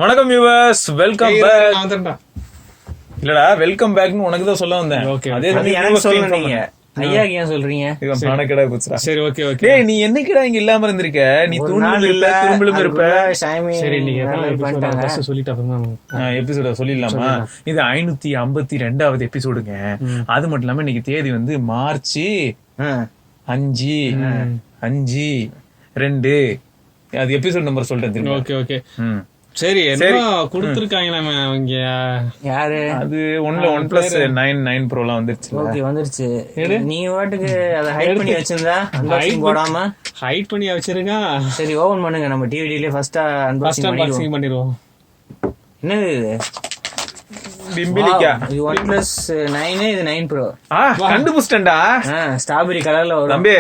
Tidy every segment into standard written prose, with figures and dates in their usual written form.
வணக்கம் viewers, welcome back. இல்லடா, welcome பேக்னு உனக்கு தான் சொல்ல வந்தேன். அதே எனக்கு சொல்றீங்க. ஐயா ஏன் சொல்றீங்க? மனக்கடா குச்சுடா. சரி, ஓகே ஓகே. டேய், நீ என்னைக்குடா இங்க இல்லாம இருந்திருக்க? நீ தூணுல இல்ல, துரும்புல இருப்ப. சரி, நீங்க ஃபர்ஸ்ட் சொல்லிட்டு அப்புறமா எபிசோட சொல்லிடலாமா? இது 552வது எபிசோடுங்க. அது மட்டும் இல்லாம இன்னைக்கு தேதி வந்து மார்ச் 5/5/2. அது எபிசோட் நம்பர் சொல்லிட்டேன். Okay okay. சரி, என்ன குடுத்துருக்காங்க நம்ம இங்க? யாரு அது? OnePlus 9 Pro லாம் வந்துருச்சு. ஓகே, வந்துருச்சு. நீ வாட்டுக்கு அத ஹைட் பண்ணி வச்சிருந்தா அன்பாக்சிங் போடாம ஹைட் பண்ணி வச்சிருங்க. சரி, ஓபன் பண்ணுங்க. நம்ம டிவிடில ஃபர்ஸ்ட் அன்பாக்சிங் பண்ணிடுவோம். என்னது இது? பிம்பிலிக்கா. இது OnePlus 9, இது 9 Pro. கண்டுபிடிச்சிட்டேன்டா. ஸ்ட்ராபெரி கலர்ல வரும். தம்பி,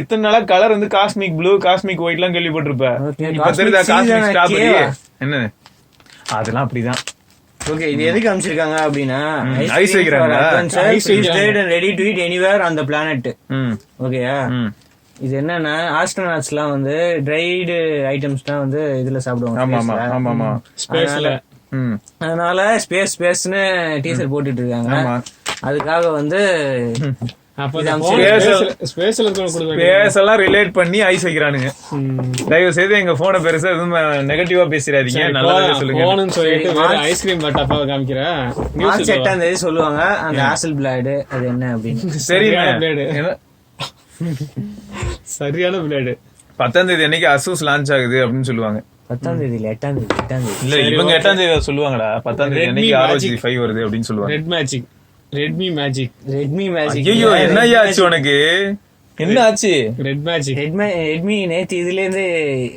இத்தனை நாளா கலர் வந்து காஸ்மிக் ப்ளூ, காஸ்மிக் ஒயிட் எல்லாம் கேள்விப்பட்டிருப்ப. இப்ப தெரியுதா காஸ்மிக் ஸ்ட்ராபெரி என்ன? அதெல்லாம் அப்படிதான். ஓகே, இது எதுக்கு அமைச்சிருக்காங்க அப்படின்னா ஐஸ் வைக்கிறாங்க. Ice trade and ready to eat anywhere on the planet. ஓகேயா? இது என்னன்னா ஆஸ்ட்ரோநாட்ஸ் எல்லாம் வந்து ட்ரைடு ஐட்டம்ஸ்லாம் வந்து இதுல சாப்பிடுவாங்க. ஆமா ஆமா ஆமா, ஸ்பேஸ்ல. அதனால ஸ்பேஸ்னு டீசர் போட்டுட்டு இருக்காங்க. அதுக்காக வந்து ரிலேட் பண்ணி ஐஸ் வைக்கிறானுங்க. தயவு செய்து எங்க போனை பெருசா எதுவும் நெகட்டிவா பேசிடாதீங்க. நல்லா சொல்லுங்க. ஐஸ்கிரீம் பட்டாப்பா காமிக்கிறேன். 8ஆம் தேதி சொல்லுவாங்க அந்த ஆசல் பிளேடு அது என்ன அப்படின்னு. சரியான பிளேடு, சரியான பிளேடு. 10ஆம் தேதி அன்னைக்கு அசூஸ் லான்ச் ஆகுது அப்படின்னு சொல்லுவாங்க. 10ஆம் தேதி இல்ல, 8ஆம் தேதி. இல்ல, இவங்க 8ஆம் தேதி சொல்லுவாங்கடா. 10ஆம் தேதி அன்னைக்கு ROG 5 வருது அப்படின்னு சொல்லுவாங்க. Redmi magic. ஐயோ, என்ன ஆச்சு உனக்கு? என்ன ஆச்சு? ரெட்மி நேத்து இதுல இருந்து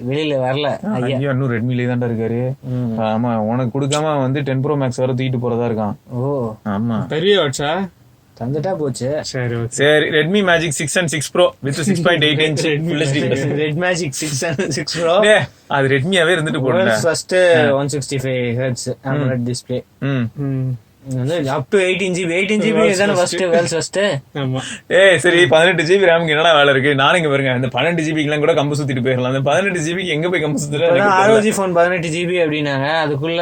வெளியில வரல. ஐயா இன்னும் ரெட்மிலே தான்டா இருக்காரு. ஆமா, உனக்கு கொடுக்காம வந்து 10 Pro Max வர தூக்கிட்டு போறதா இருக்கான். ஓ ஆமா, பெரிய வாட்சா தந்துட்டா போச்சு. சரி, Redmi Magic 6 and 6 Pro with 6.8 inch Full HD plus. RedMagic 6 and 6 Pro. அது ரெட்மியாவே இருந்துட்டு போடுங்க. First 165 Hz AMOLED display. up to 18 GB. 18 GB இதான ஃபர்ஸ்ட் வேல்ஸ் ஃபர்ஸ்ட். ஆமா. சரி, 18 GB RAM க்கு என்னடா வேலை இருக்கு? நானே இங்க பாருங்க, இந்த 12 GB க்குலாம் கூட கம்பு சுத்திட்டு போயிரலாம். அந்த 18 GB க்கு எங்க போய் கம்பு சுத்துற? ROG phone 18 GB அப்படினாங்க. அதுக்குள்ள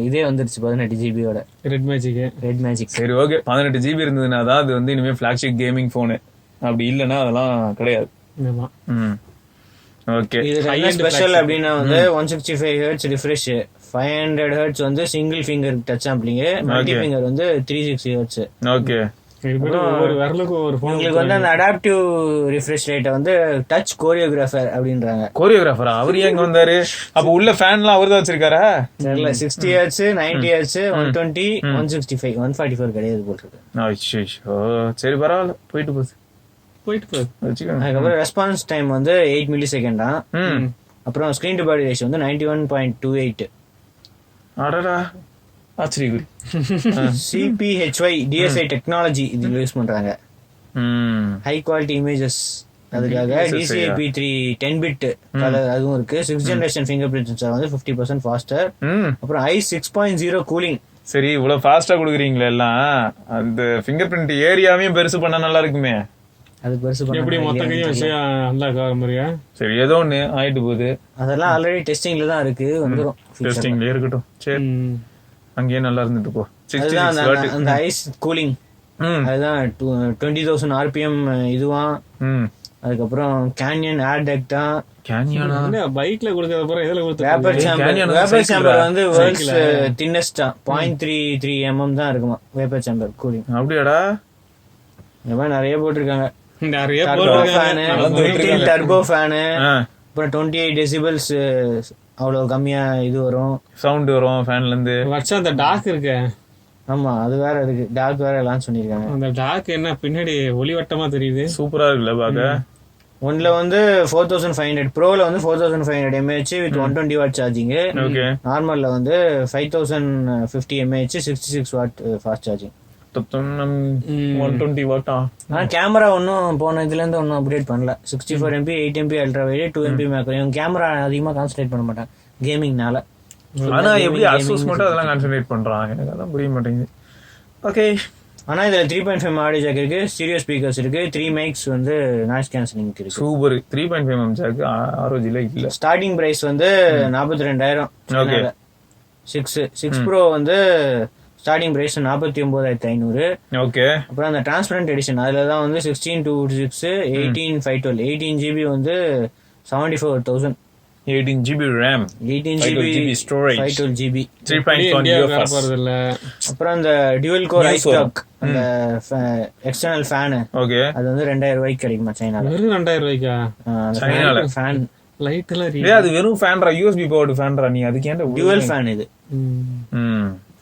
இதே வந்துருச்சு 18 GB ஓட RedMagic. சரி, ஓகே. 18 GB இருந்ததுனா தான் அது வந்து இனிமே ஃபிளாக்ஷிப் கேமிங் போன். அப்படி இல்லனா அதெல்லாம் கிடையாது. ஆமா. ஓகே. இது என்ன ஸ்பெஷல் அப்படினா வந்து 165 Hz ரிஃப்ரெஷ், 500 Hz வந்து single finger touch sampling, multi finger வந்து 360 Hz. ஓகே. ஒரு விரலுக்கு ஒரு ஃபோன். உங்களுக்கு வந்து அந்த அடாப்டிவ் ரிஃப்ரெஷ் ரேட் வந்து டச் கோரியோகிராஃபர் அப்படின்றாங்க. கோரியோகிராஃபரா? அவர் ஏங்க வந்தாரு? அப்ப உள்ள ஃபேன்லாம் அவர்தான் வச்சிருக்காரா? இல்ல, 60 Hz, 90 Hz, 120, 165, 144 கிடையாது போட்டுருக்கு. ஐயோ, சரி பரவாயில்ல, போயிட்டு போகுது. அதுக்கப்புறம் ரெஸ்பான்ஸ் டைம் வந்து 8 மில்லி தான். அப்புறம் ஸ்கிரீன் டு பாடி ரேஷியோ வந்து 91.28. அடடா, ஆச்சரியகுறி. CPHY DSI டெக்னாலஜி இது யூஸ் பண்றாங்க. ஹை குவாலிட்டி இமேஜஸ் அதுக்காக DCI-P3 10-bit கலர் அதுவும் இருக்கு. 6th generation finger print sensor வந்து 50% ஃபாஸ்டர். அப்புறம் i6.0 கூலிங். சரி, இவ்வளவு ஃபாஸ்டா கொடுக்குறீங்களா எல்லாம்? அந்த ஃபிங்கர் பிரிண்ட் ஏரியாவையும் பெருசு பண்ணா நல்லா இருக்குமே. அது பெருசு பண்ண எப்படி மொத்த கையும் வச்சு நல்லா காரமறியா? சரி, ஏதோ ஒண்ணு ஆயிட்டு போகுது. அதெல்லாம் ஆல்ரெடி டெஸ்டிங்ல தான் இருக்கு, வந்துரும். டெஸ்டிங்ல இருக்கட்டும். சரி, அங்கேயே நல்லா இருந்துட்டு போ. அந்த ஐஸ் கூலிங் அதுதான் 20,000 RPM இதுவா. அதுக்கப்புறம் கேனியன் ஏர் டக்டா. கேனியனா பைக்ல கொடுக்கறது அப்புறம் எதுல கொடுத்து? வேப்பர் சேம்பர் வந்து வேர்ல்ட்ஸ் தின்னஸ்டா 0.33 mm தான் இருக்குமா வேப்பர் சேம்பர் கூலிங். அப்படியாடா? இந்த மாதிரி நிறைய போட்டிருக்காங்க. நிறைய டர்போ ஃபேனு, அப்புறம் 28 டெசிபல்ஸ் அவ்வளவு கம்மியா இது வரும், சவுண்ட் வரும் ஃபேன்ல இருந்து. வச்சா அந்த டார்க் இருக்கு. ஆமா, அது வேற இருக்கு, டார்க் வேற லான்ச் பண்ணிருக்காங்க. அந்த டார்க் என்ன பின்னாடி ஒளிவட்டமா தெரியுது, சூப்பரா இருக்குல்ல பாக்க. ஒன்ல வந்து 4500, ப்ரோல வந்து 4500 mAh வித் 120 வாட் சார்ஜிங். நார்மல்ல வந்து 5050 mAh 66 watt fast charging. 120 what. Camera ஒன்னும் போன இதுல இருந்து ஒன்னும் அப்டேட் பண்ணல. 64 MP, 8 MP ultra wide, 2 MP macro. Camera அதிகமா கான்சென்ட்ரேட் பண்ண மாட்டாங்க கேமிங்னால. ஆனா எப்படி அசூஸ் மட்டும் அதெல்லாம் கான்சென்ட்ரேட் பண்றாங்க, எனக்கு அதான் புரிய மாட்டேங்குது. ஓகே. ஆனா இதுல 3.5 ஆடியோ ஜாக் இருக்கு, ஸ்டீரியோ ஸ்பீக்கர்ஸ் இருக்கு, 3 மைக்ஸ் வந்து நாய்ஸ் கேன்சலிங் இருக்கு. சூப்பர். 3.5 ஜாக் ROG ல இல்ல. ஸ்டார்டிங் பிரைஸ் வந்து 42,000. ஓகே. 6 ப்ரோ வந்து ஸ்டார்டிங் பிரைஸ் 49,500. ஓகே. அப்புறம் அந்த டிரான்ஸ்பரண்ட் எடிஷன் அதுல தான் வந்து 16/256 18/512 18 GB வந்து 74,000. 18 GB RAM, 18 GB storage, 512 GB, 3.1 UFS. அப்புறம் அந்த டியூவல் கோர் ஐஸ்டாக் அந்த எக்ஸ்டர்னல் ஃபேன் ஓகே, அது வந்து 2000 ரூபாய்க்கு கிடைக்குமா சைனால? வெறும் 2000 ரூபாய்க்கா? சைனால ஃபேன் லைட் எல்லாம் ஏய் அது வெறும் ஃபேன்ரா, USB பவர்டு ஃபேன்ரா. நீ அதுக்கு ஏன்டா டியூவல் ஃபேன் இது?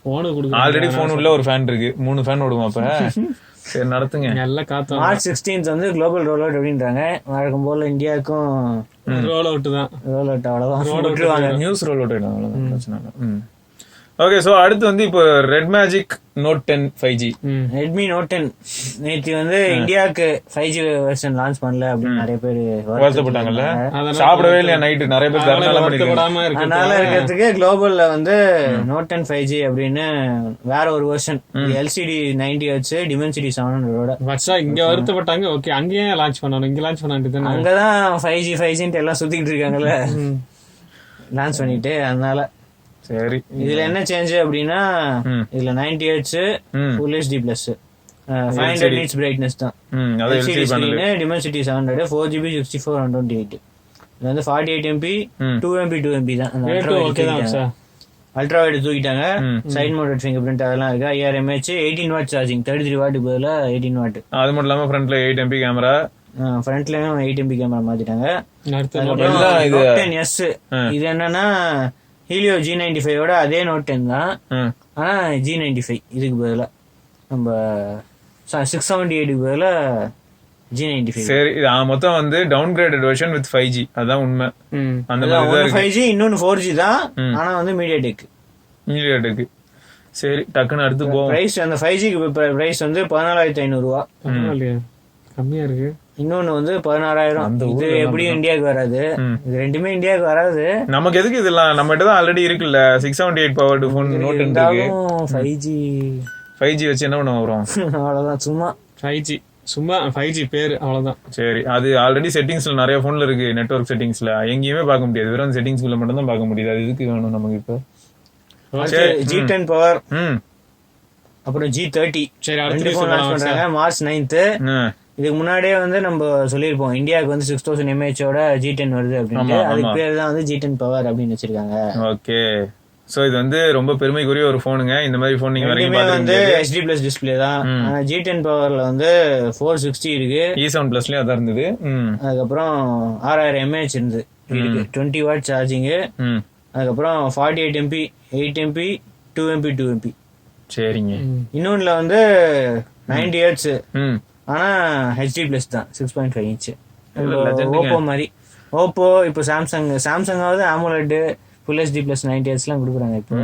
போன் கொடுங்க. ஆல்ரெடி போன் உள்ள ஒரு ஃபேன் இருக்கு, 3 ஃபேன் ஓடுமா அப்ப? சரி நடத்துங்க. நல்ல காத்து. மார்ச் 16 வந்து குளோபல் ரோல் அவுட் அப்படின்றாங்க. வழக்கம் போல இந்தியாவுக்கும் ரோல் அவுட் தான். ரோல் அவுட் அவ்வளவுதான். நியூஸ் ரோல் அவுட் அவ்வளவுதான், பிரச்சனை இல்லை. ஓகே, சோ அடுத்து வந்து இப்போ RedMagic Note 10 5G. Redmi Note 10 நேத்து வந்து இந்தியாவுக்கு 5G வெர்ஷன் லான்ச் பண்ணல அப்படின்னு நிறைய பேர் வருத்தப்பட்டாங்கல்ல. சாப்பிடவே இல்லையா நைட்டு, நிறைய பேர் தரனால பண்ணிருக்காங்க. அதனால இருக்கிறதுக்கு குளோபல்ல வந்து Note 10 5G அப்படின்னு வேற ஒரு வெர்ஷன் LCD 90Hz Dimensity 700 வச்சா இங்க வருத்தப்பட்டாங்க. ஓகே, அங்கேயே லான்ச் பண்ணணும், இங்க லான்ச் பண்ணாண்டு அங்கதான் 5G எல்லாம் சுத்திட்டு இருக்காங்கல்ல லான்ச் பண்ணிட்டு. அதனால சரி, இதுல என்ன சேஞ்ச் அப்படின்னா இதுல 90Hz Full HD Plus 500 nits brightness தான். LCD screen Dimensity 700 4GB 64 128. இது வந்து 48 MB 2 MB தான். அல்ட்ரா வைட் தூக்கிட்டாங்க. சைட் மவுண்டட் ஃபிங்கர் பிரிண்ட் அதெல்லாம் இருக்கு. 5000 mAh 18 வாட் சார்ஜிங் 33 வாட் பதிலா 18 வாட். அது மட்டும் இல்லாம ஃப்ரண்ட்ல 8 MP கேமரா, ஃப்ரண்ட்லயும் 8 MP கேமரா மாத்திட்டாங்க. இது என்னன்னா ஹீலியோ G95 ஓட அதே Note 10 தான், ஆனா G95 இதுக்கு பதிலா நம்ம 678 பதிலா G95. சரி, மொத்தம் வந்து down graded version with 5G. அதான் உண்மை. அந்த மாதிரி 5G இன்னொன்னு 4G தான், ஆனா வந்து மீடியாடெக். சரி, டக்குன்னு அடுத்து போவோம். பிரைஸ் அந்த 5Gக்கு பிரைஸ் வந்து 14,500 ரூபா. கம்மியா இருக்கு. இன்னொன்னு வந்து 16,000. இது எப்படியும் இந்தியாவுக்கு வராது. இது ரெண்டுமே இந்தியாவுக்கு வராது. நமக்கு எதுக்கு இதெல்லாம், நம்ம கிட்ட தான் ஆல்ரெடி இருக்குல்ல 678 பவர் போன் Note 10 இருக்கு. 5G வச்சு என்ன பண்ண வரும்? அவ்வளவுதான், சும்மா 5G பேர் அவ்வளவுதான். சரி, அது ஆல்ரெடி செட்டிங்ஸ்ல நிறைய போன்ல இருக்கு. நெட்வொர்க் செட்டிங்ஸ்ல எங்கேயுமே பார்க்க முடியாது, வெறும் செட்டிங்ஸ்குள்ள மட்டும் தான் பார்க்க முடியுது. அது எதுக்கு வேணும் நமக்கு இப்போ? G10 பவர் அப்புறம் G30 ரெண்டு போன் லான்ச் பண்றாங்க மார்ச் 9th. இதுக்கு முன்னாடியே வந்து நம்ம சொல்லியிருப்போம் இந்தியாவுக்கு வந்து 6000 mAh ஓட G10 வருது அப்படின்னு. அதுக்கு பேர் தான் வந்து G10 பவர் அப்படின்னு வச்சிருக்காங்க. ஓகே, சோ இது வந்து ரொம்ப பெருமைக்குரிய ஒரு போனுங்க. இந்த மாதிரி போன் நீங்க வரைக்கும் வந்து HD Plus டிஸ்ப்ளே தான். ஆனா G10 பவர்ல வந்து 460 இருக்கு. E7 Plusலயும் அதான் இருந்தது. அதுக்கப்புறம் 6000 mAh இருந்தது. 20 வாட் சார்ஜிங். அதுக்கப்புறம் 48 MP 8 MP 2 MP 2 MP. சரிங்க. இன்னொன்னுல வந்து 90Hz ஆனா HD Plus தான் 6.5 inch. ஓப்போ மாதிரி. ஓப்போ இப்போ சாம்சங்காவது AMOLED Full HD Plus 90Hz எல்லாம் கொடுக்குறாங்க இப்போ.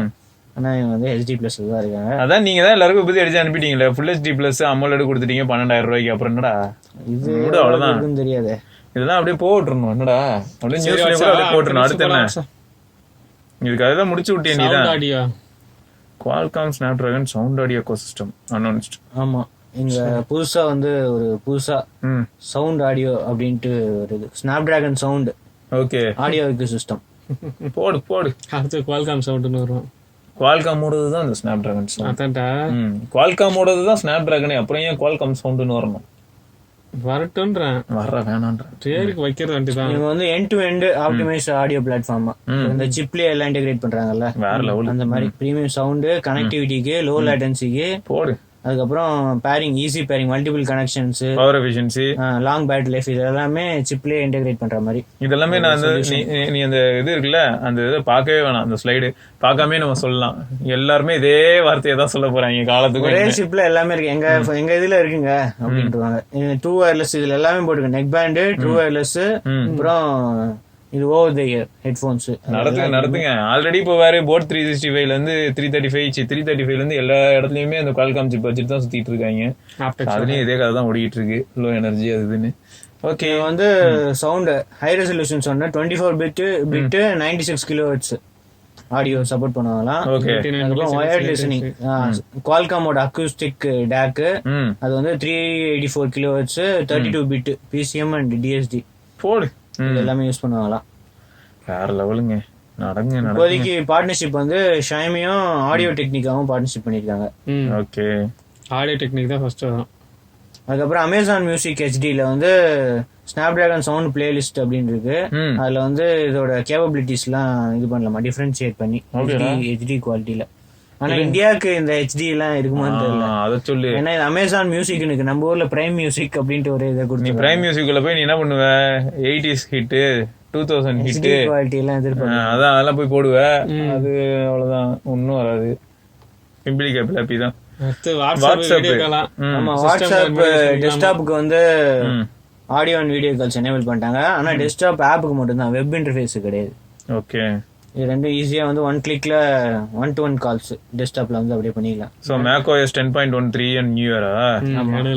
ஆனா இவங்க வந்து HD Plus தான் இருக்காங்க. அதான் நீங்க தான் எல்லாருக்கும் புது அடிச்சு அனுப்பிட்டீங்களே, Full HD Plus AMOLED கொடுத்துட்டீங்க 12,000 ரூபாய்க்கு. அப்புறம் என்னடா இது அவ்வளவுதான் தெரியாது. இதெல்லாம் அப்படியே போட்டுறணும். என்னடா அப்படியே நியூஸ்ல கூட அப்படியே போட்டுறணும். அடுத்து என்ன இதுக்கு அதுதான் முடிச்சு விட்டேன் நீதான். Qualcomm Snapdragon sound audio ecosystem announced. ஆமா, இங்க புதுசா வந்து ஒரு புதுசா சவுண்ட் ஆடியோ அப்படின்ட்டு வருது. Snapdragon sound okay audio ecosystem. போடு அடுத்து Qualcomm சவுண்ட்னு வரும். Qualcomm ஓடது தான் இந்த Snapdragon சவுண்ட். அதான்டா Qualcomm ஓடது தான் Snapdragon. அப்புறம் ஏன் Qualcomm சவுண்ட்னு வரணும்? வரட்டும்ன்றேன், வர வேணாம்ன்றேன். பேருக்கு வைக்கிறது வேண்டியதான். இவங்க வந்து end to end optimise audio பிளாட்ஃபார்மா இந்த சிப்லயே எல்லாம் இன்டெகிரேட் பண்றாங்கல்ல, வேற லெவல். அந்த மாதிரி பிரீமியம் சவுண்ட், கனெக்டிவிட்டிக்கு, லோ லேட்டன்சிக்கு போடு. அதுக்கப்புறம் pairing, easy pairing, multiple connections, power efficiency, long battery life, இது எல்லாமே சிப்லயே இன்டெகிரேட் பண்ற மாதிரி. இதெல்லாமே நான் நீ அந்த இது இருக்குல்ல, அந்த இதை பார்க்கவே வேணாம். அந்த ஸ்லைடு பார்க்காமே நம்ம சொல்லலாம். எல்லாருமே இதே வார்த்தையை தான் சொல்ல போறாங்க காலத்துக்கு. ஒரே சிப்ல எல்லாமே இருக்கு. எங்க இதுல இருக்குங்க அப்படின்றாங்க. ட்ரூ வயர்லெஸ் இதுல எல்லாமே போட்டுருக்கு. நெக் பேண்ட், ட்ரூ வயர்லெஸ், அப்புறம் இது ஓவர் த இயர் ஹெட்போன்ஸ். நடத்துங்க. ஆல்ரெடி இப்போ வேற போட் 365ல இருந்து 335ல இருந்து எல்லா இடத்துலயுமே அந்த Qualcomm சிப் வச்சுட்டு தான் சுத்திட்டு இருக்காங்க. அதுலயும் இதே கதை தான் ஓடிட்டு இருக்கு, லோ எனர்ஜி அதுன்னு. ஓகே, வந்து சவுண்ட் ஹை ரெசல்யூஷன் சொன்ன 24 பிட் 96 kHz ஆடியோ சப்போர்ட் பண்ணுவாங்களாம். அதுக்கப்புறம் வயர்ட் லிசனிங், Qualcomm-ஓட அக்கூஸ்டிக் DAC, அது வந்து 384 kHz 32 bit PCM and DSD போடு எல்லாமே யூஸ் பண்ணுவாங்களாம். வேற லெவலுங்க. இப்போதைக்கு பார்ட்னர்ஷிப் வந்து ஷைமியும் ஆடியோ டெக்னிக்காவும் பார்ட்னர்ஷிப் பண்ணிருக்காங்க. ஓகே, ஆடியோ டெக்னிக் தான் ஃபர்ஸ்ட் வரும். அதுக்கப்புறம் அமேசான் மியூசிக் ஹெச்டில வந்து ஸ்னாப்டிராகன் சவுண்ட் பிளேலிஸ்ட் அப்படின்னு இருக்கு. அதுல வந்து இதோட கேப்பபிலிட்டிஸ் எல்லாம் இது பண்ணலாமா, டிஃபரன்ஷியேட் பண்ணி ஹெச்டி குவாலிட்டியில. ஆனா இந்தியாவுக்கு இந்த ஹெச்டி எல்லாம் இருக்குமான்னு தெரியல. ஏன்னா இது அமேசான் மியூசிக் இருக்கு, நம்ம ஊர்ல பிரைம் மியூசிக் அப்படின்ட்டு ஒரு இதை கொடுத்து. நீ பிரைம் மியூசிக்ல போய் நீ என்ன பண்ணுவ, 80s ஹிட் 2000 ஹிட் குவாலிட்டி எல்லாம் எதிர்பார்க்க, அதான் அதெல்லாம் போய் போடுவ. அது அவ்வளவுதான், ஒன்னும் வராது. சிம்பிளி கேப்ல அப்படிதான். வாட்ஸ்அப் டெஸ்க்டாப்புக்கு வந்து audio and video calls enable பண்ணிட்டாங்க. ஆனா டெஸ்க்டாப் ஆப்புக்கு மட்டும் தான், வெப் இன்டர்ஃபேஸ் கிடையாது. ஓகே, இது ரெண்டும் ஈஸியா வந்து ஒன் கிளிக்ல 1-to-1 கால்ஸ் டெஸ்க்டாப்ல வந்து அப்படியே பண்ணிக்கலாம். சோ macOS 10.13 and நியூயரா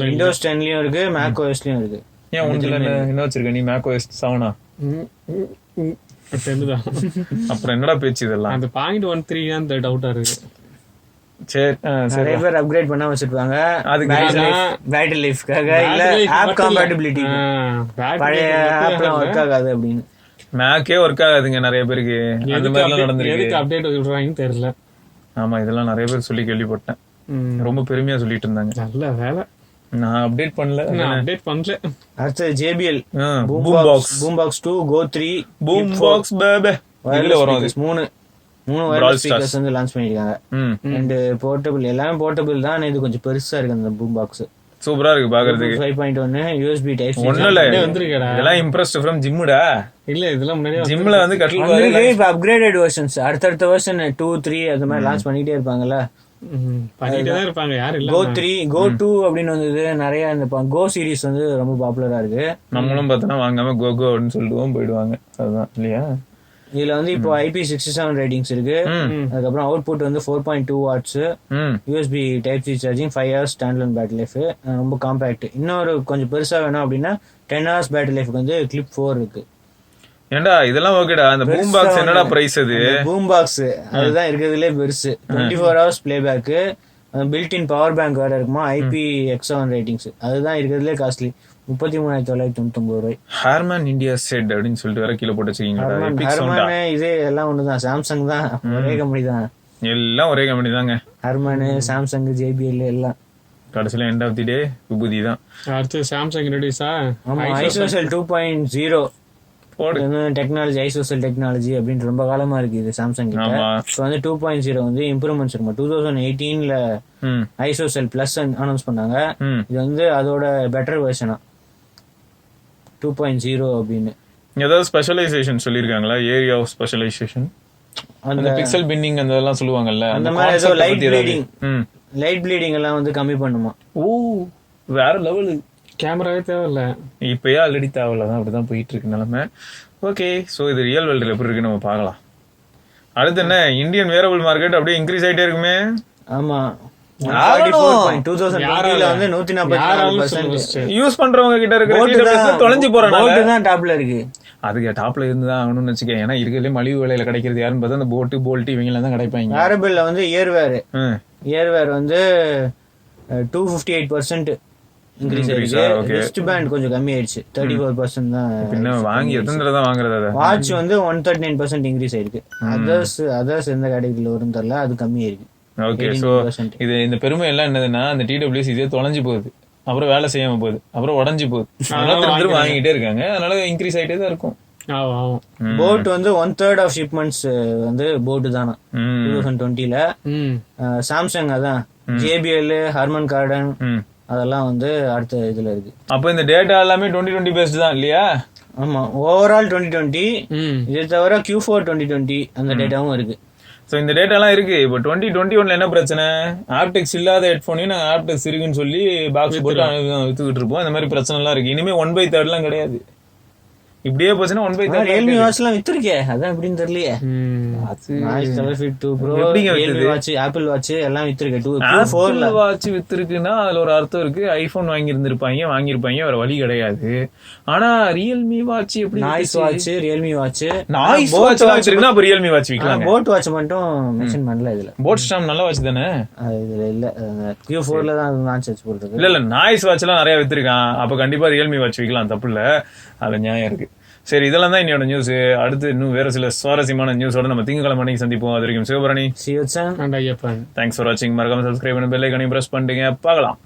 விண்டோஸ் 10லயும் இருக்கு, macOSலயும் இருக்கு. ஏன் உங்களுக்கு என்ன வச்சிருக்க நீ, macOS 7ஆ? அப்புறம் என்னடா பேச்சு இதெல்லாம்? அந்த 0.13 தான் டவுட்டா இருக்கு. சரி, நிறைய பேர் அப்கிரேட் பண்ண வச்சிருப்பாங்க. அதுக்கு பேட்டரி லைஃப்காக இல்ல ஆப் காம்பேட்டிபிலிட்டி, பழைய ஆப்லாம் ஒர்க் ஆகாது அப்படின்னு. மேக்கே ஒர்க் ஆகாதுங்க நிறைய பேருக்கு, அந்த மாதிரி எல்லாம் நடந்துருக்கு. எதுக்கு அப்டேட் விடுறாங்கன்னு தெரியல. ஆமா, இதெல்லாம் நிறைய பேர் சொல்லி கேள்விப்பட்டேன். ரொம்ப பெருமையா சொல்லிட்டு இருந்தாங்க. நல்ல வேலை நான் அப்டேட் பண்ணல. அடுத்து JBL Boombox 2 Go 3 Boombox baby இதுல வரும். அது மூணு வயர்லெஸ் ஸ்பீக்கர்ஸ் வந்து லான்ச் பண்ணிருக்காங்க. அண்ட் போர்ட்டபிள், எல்லாமே போர்ட்டபிள் தான். இது கொஞ்சம் பெருசா இருக்கு அந்த பூம் பாக்ஸ். சூப்பரா இருக்கு பாக்குறதுக்கு. 5.1 USB டைப் C. ஒண்ணுல வந்திருக்கடா. இதெல்லாம் இம்ப்ரெஸ்ட் ஃப்ரம் ஜிம்முடா. இல்ல இதெல்லாம் முன்னாடியே ஜிம்ல வந்து கட்டல பாருங்க. இப்ப அப்கிரேடட் வெர்ஷன்ஸ் அடுத்த வெர்ஷன் 2 3 அந்த மாதிரி லான்ச் பண்ணிட்டே இருப்பாங்கல. பண்ணிட்டே தான் இருப்பாங்க. யார் இல்ல. Go 3 Go 2 அப்படின்னு வந்தது. நிறைய இந்த Go சீரிஸ் வந்து ரொம்ப பாப்புலரா இருக்கு. நம்மளும் பார்த்தா வாங்காம Go அப்படின்னு சொல்லிடுவோம் போயிடுவாங்க. அதுதான் இல்லையா? இதுல வந்து இப்போ IP67 ரேட்டிங்ஸ் இருக்கு. அதுக்கப்புறம் அவுட்புட் வந்து 4.2 watts, USB type C charging, 5 hours stand battery life, ரொம்ப காம்பாக்ட். இன்னொரு கொஞ்சம் பெருசா வேணும் அப்படின்னா 10 hours பேட்டரி லைஃப்க்கு வந்து கிளிப் 4 இருக்கு. ஏண்டா இதெல்லாம் ஓகேடா. அந்த பூம் பாக்ஸ் என்னடா பிரைஸ்? அது பூம் பாக்ஸ் அதுதான் இருக்கிறதுலே பெருசு. 24 hours playback, built in power bank வேற இருக்குமா, IPX7 ரேட்டிங்ஸ். அதுதான் இருக்கிறதுலே காஸ்ட்லி, 33,999 ரூபாய். ஹார்மன் இந்தியா செட் அப்படின்னு சொல்லிட்டு வேற கீழே போட்டு வச்சிருக்கீங்க. இதே எல்லாம் ஒண்ணுதான், சாம்சங் தான், ஒரே கம்பெனி தான். எல்லாம் ஒரே கம்பெனி தாங்க. ஹார்மன், சாம்சங், JBL எல்லாம் கடைசியில எண்ட் ஆஃப் தி டே விபூதி தான். அடுத்து சாம்சங் ரெடியூஸா? ஆமா, ISOCELL 2.0 டெக்னாலஜி, ISOCELL டெக்னாலஜி அப்படின்னு ரொம்ப காலமா இருக்கு இது சாம்சங் கிட்ட. இப்போ வந்து 2.0 வந்து இம்ப்ரூவ்மெண்ட்ஸ் இருக்கும். 2018ல ISOCELL பிளஸ் அனௌன்ஸ் பண்ணாங்க. இது வந்து அதோட பெட்டர் வெர்ஷனா 2.0 அப்படின்னு. ஏதாவது ஸ்பெஷலைசேஷன் சொல்லிருக்காங்களா? ஏரியா ஆஃப் ஸ்பெஷலைசேஷன், அந்த பிக்சல் பின்னிங் அந்த எல்லாம் சொல்லுவாங்கல்ல, அந்த மாதிரி ஏதோ லைட் ப்ளீடிங் எல்லாம் வந்து கம்மி பண்ணுமா. ஓ வேற லெவல். கேமராவே தேவையில்ல, இப்பயே ஆல்ரெடி தேவையில்ல தான். அப்படிதான் போயிட்டு இருக்கு நிலைமை. ஓகே, ஸோ இது ரியல் வேர்ல்டுல எப்படி இருக்கு நம்ம பார்க்கலாம். அடுத்து என்ன, இந்தியன் வேரபிள் மார்க்கெட் அப்படியே இன்க்ரீஸ் ஆயிட்டே இருக்குமே. ஆமா, 2020ல வந்து 144% யூஸ் பண்றவங்க கிட்ட இருக்கிற தொலைஞ்சு போறாங்க தான் டாப்ல இருக்கு. அதுக்கு டாப்ல இருந்துதான் ஆகணும்னு வச்சுக்க. ஏன்னா இருக்கிறதுல மலிவு விலையில கிடைக்கிறது யாருன்னு பார்த்தா அந்த போல்ட் இவங்க எல்லாம் தான் கிடைப்பாங்க. வேரபிள்ல வந்து இயர்வேர் வந்து 258% இன்க்ரீஸ் ஆயிடுச்சு. ரிஸ்ட் பேண்ட் கொஞ்சம் கம்மி ஆயிடுச்சு, 34% தான். வாங்கி எத்தனை தடவை தான் வாங்குறது? வாட்ச் வந்து 139% இன்க்ரீஸ் ஆயிருக்கு. அதர்ஸ் எந்த கேட்டகரியில வரும்னு தெரியல, அது கம்மி ஆயிருக்கு. ஓகே, சோ இது இந்த பெருமை எல்லாம் என்னதுன்னா, அந்த TWS இதே தொலைஞ்சு போகுது, அப்புறம் வேலை செய்யாம போகுது, அப்புறம் உடஞ்சு போகுது. அதனால வாங்கிட்டே இருக்காங்க. அதனால இன்க்ரீஸ் ஆயிட்டே தான் இருக்கும். போட் வந்து 1/3 ஆஃப் ஷிப்மெண்ட்ஸ் வந்து போட் தானா 2020ல. சாம்சங் அதான், JBL, ஹார்மன் கார்டன் அதெல்லாம் வந்து அடுத்த இதுல இருக்கு. அப்ப இந்த டேட்டா எல்லாமே 2020 பேஸ்ட் தான் இல்லையா? ஆமா, ஓவரால் 2020. இதை தவிர Q4 2020 அந்த டேட்டாவும் இருக்கு. சோ இந்த டேட்டா எல்லாம் இருக்கு. இப்போ 2021ல என்ன பிரச்சனை, ஆப்டெக்ஸ் இல்லாத ஹெட்போனையும் நாங்க ஆப்டெக்ஸ் இருக்குன்னு சொல்லி பாக்ஸ் போட்டு வித்துக்கிட்டு இருப்போம். இந்த மாதிரி பிரச்சனை எல்லாம் இருக்கு. இனிமே 1/3 எல்லாம் கிடையாது. இப்படியே போச்சுன்னா 1/3. ரியல்மி வாட்ச் எல்லாம் வித்துருக்கே, அதான் எப்படின்னு தெரியலையே. ஆப்பிள் வாட்ச் எல்லாம் வித்துருக்கு. வாட்ச் வித்துருக்குன்னா அதுல ஒரு அர்த்தம் இருக்கு. ஐபோன் வாங்கியிருப்பாங்க, வேற வழி கிடையாது. ஆனா ரியல்மி வாட்ச் எப்படி? Noise watch, Realme watch, Noise watch வச்சிருக்குன்னா அப்ப ரியல்மி வாட்ச் விக்கலாம். போட் வாட்ச் மட்டும் மென்ஷன் பண்ணல இதுல. போட் ஸ்டாம் நல்ல வாட்ச் தானே? இதுல இல்ல, Q4ல தான் லான்ச் ஆச்சு போட்டுருக்கு. இல்ல நாய்ஸ் வாட்ச் எல்லாம் நிறைய வித்துருக்கான். அப்ப கண்டிப்பா ரியல்மி வாட்ச் விக்கலாம், தப்பு இல்ல, அது நியாயம் இருக்கு. சரி, இதெல்லாம் தான் என்னோட நியூஸ். அடுத்து இன்னும் வேற சில சுவாரஸ்யமான நியூஸோட நம்ம திங்கக்கிழமை அன்னைக்கு சந்திப்போம். அது வரைக்கும் Sivabharani, சிவச்சன் and Ayyappan. Thanks for வாட்சிங். மறக்காம சப்ஸ்கிரைப் பண்ணி பெல் ஐகானையும் பிரஸ் பண்ணிட்டீங்க. பார்க்கலாம்.